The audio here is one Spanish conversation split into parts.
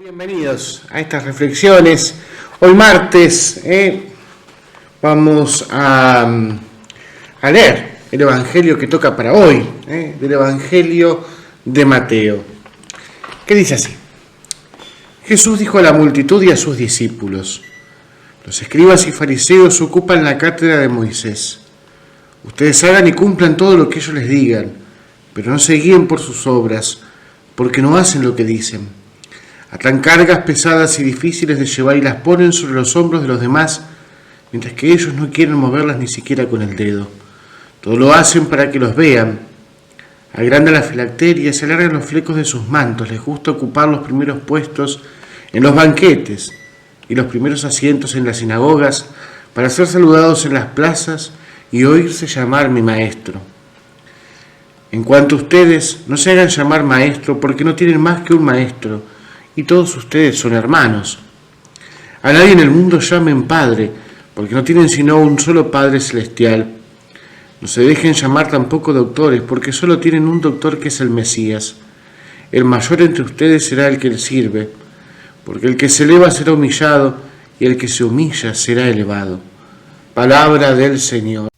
Bienvenidos a estas reflexiones. Hoy martes vamos a leer el Evangelio que toca para hoy, del Evangelio de Mateo, que dice así: Jesús dijo a la multitud y a sus discípulos: los escribas y fariseos ocupan la cátedra de Moisés. Ustedes hagan y cumplan todo lo que ellos les digan, pero no se guíen por sus obras, porque no hacen lo que dicen. Atan cargas pesadas y difíciles de llevar y las ponen sobre los hombros de los demás, mientras que ellos no quieren moverlas ni siquiera con el dedo. Todo lo hacen para que los vean. Agrandan la filacteria, se alargan los flecos de sus mantos, les gusta ocupar los primeros puestos en los banquetes y los primeros asientos en las sinagogas, para ser saludados en las plazas y oírse llamar mi maestro. En cuanto a ustedes, no se hagan llamar maestro, porque no tienen más que un maestro, y todos ustedes son hermanos. A nadie en el mundo llamen Padre, porque no tienen sino un solo Padre celestial. No se dejen llamar tampoco doctores, porque solo tienen un doctor, que es el Mesías. El mayor entre ustedes será el que les sirve, porque el que se eleva será humillado, y el que se humilla será elevado. Palabra del Señor.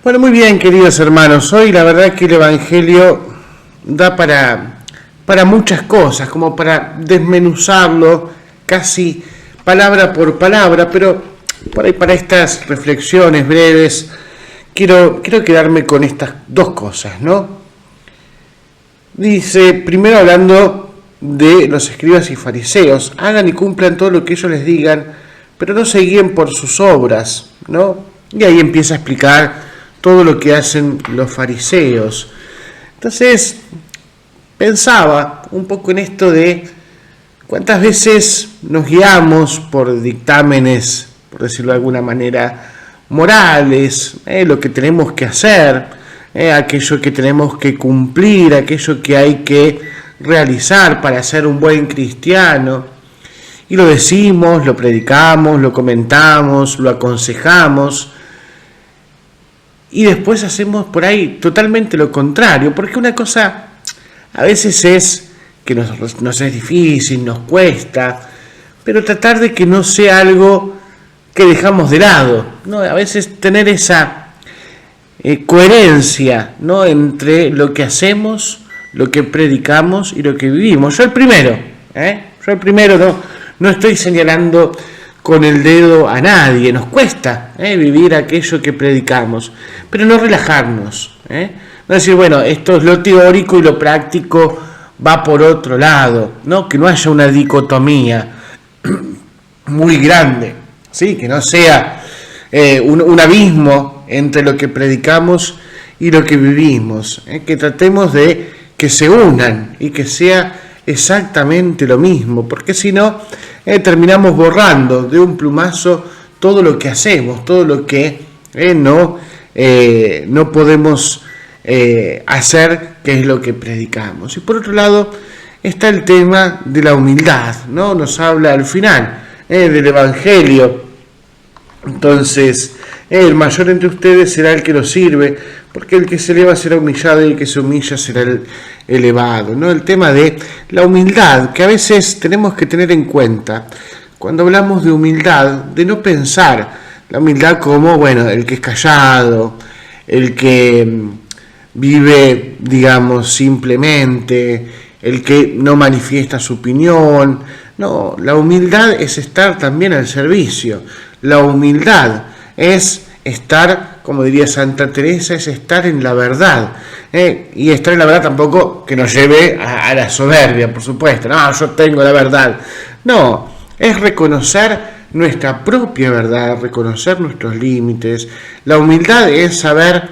Bueno, muy bien, queridos hermanos. Hoy la verdad que el Evangelio da para muchas cosas, como para desmenuzarlo casi palabra por palabra, pero por ahí para estas reflexiones breves quiero quedarme con estas dos cosas, ¿no? Dice, primero hablando de los escribas y fariseos: hagan y cumplan todo lo que ellos les digan, pero no se guíen por sus obras, ¿no? Y ahí empieza a explicar todo lo que hacen los fariseos. Entonces, pensaba un poco en esto de cuántas veces nos guiamos por dictámenes, por decirlo de alguna manera, morales, lo que tenemos que hacer, aquello que tenemos que cumplir, aquello que hay que realizar para ser un buen cristiano. Y lo decimos, lo predicamos, lo comentamos, lo aconsejamos, y después hacemos por ahí totalmente lo contrario, porque una cosa a veces es que nos es difícil, nos cuesta, pero tratar de que no sea algo que dejamos de lado, ¿no? A veces tener esa coherencia, ¿no?, entre lo que hacemos, lo que predicamos y lo que vivimos. Yo el primero no estoy señalando con el dedo a nadie. Nos cuesta vivir aquello que predicamos, pero no relajarnos, no decir, bueno, esto es lo teórico y lo práctico va por otro lado, ¿no? Que no haya una dicotomía muy grande, ¿sí? Que no sea un abismo entre lo que predicamos y lo que vivimos, que tratemos de que se unan y que sea exactamente lo mismo, porque si no, terminamos borrando de un plumazo todo lo que hacemos, todo lo que no podemos hacer, que es lo que predicamos. Y por otro lado está el tema de la humildad, ¿no? Nos habla al final del Evangelio. Entonces, el mayor entre ustedes será el que los sirve, porque el que se eleva será humillado y el que se humilla será elevado, ¿no? El tema de la humildad, que a veces tenemos que tener en cuenta cuando hablamos de humildad, de no pensar la humildad como, bueno, el que es callado, el que vive, digamos, simplemente, el que no manifiesta su opinión. No, la humildad es estar también al servicio. La humildad es estar, como diría Santa Teresa, es estar en la verdad. Y estar en la verdad tampoco que nos lleve a la soberbia, por supuesto. No, yo tengo la verdad. No, es reconocer nuestra propia verdad, reconocer nuestros límites. La humildad es saber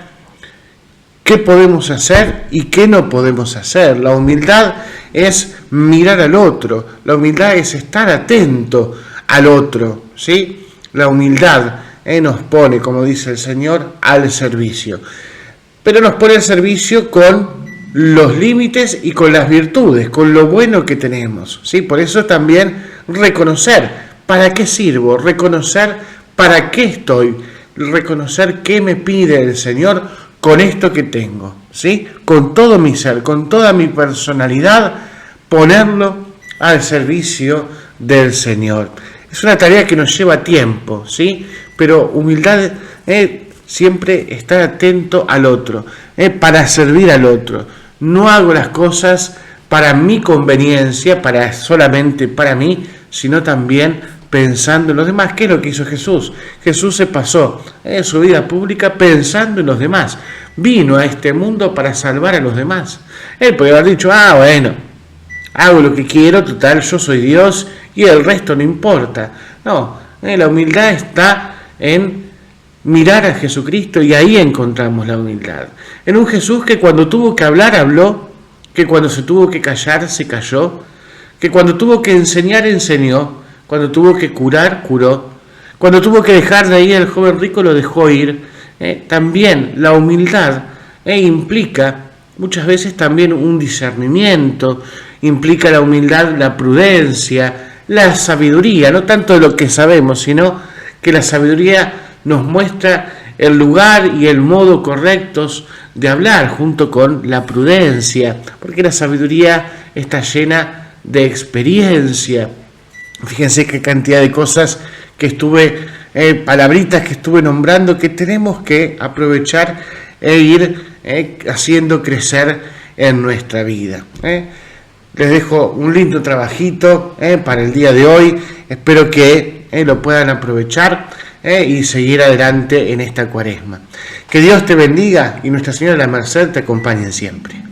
qué podemos hacer y qué no podemos hacer. La humildad es mirar al otro. La humildad es estar atento al otro, ¿sí? La humildad nos pone, como dice el Señor, al servicio. Pero nos pone al servicio con los límites y con las virtudes, con lo bueno que tenemos, ¿sí? Por eso también reconocer para qué sirvo, reconocer para qué estoy, reconocer qué me pide el Señor con esto que tengo, ¿sí? Con todo mi ser, con toda mi personalidad, ponerlo al servicio del Señor. Es una tarea que nos lleva tiempo, ¿sí? Pero humildad, siempre estar atento al otro, para servir al otro. No hago las cosas para mi conveniencia, solamente para mí, sino también pensando en los demás. ¿Qué es lo que hizo Jesús? Jesús se pasó su vida pública pensando en los demás. Vino a este mundo para salvar a los demás. Él podría haber dicho, bueno, hago lo que quiero, total, yo soy Dios y el resto no importa. No, la humildad está en mirar a Jesucristo y ahí encontramos la humildad. En un Jesús que cuando tuvo que hablar, habló, que cuando se tuvo que callar, se calló, que cuando tuvo que enseñar, enseñó, cuando tuvo que curar, curó, cuando tuvo que dejar de ir al joven rico, lo dejó ir. También la humildad implica muchas veces también un discernimiento, implica la humildad, la prudencia, la sabiduría, no tanto de lo que sabemos, sino que la sabiduría nos muestra el lugar y el modo correctos de hablar junto con la prudencia, porque la sabiduría está llena de experiencia. Fíjense qué cantidad de cosas que palabritas que estuve nombrando que tenemos que aprovechar e ir haciendo crecer en nuestra vida. Les dejo un lindo trabajito para el día de hoy. Espero que lo puedan aprovechar y seguir adelante en esta cuaresma. Que Dios te bendiga y Nuestra Señora de la Merced te acompañe siempre.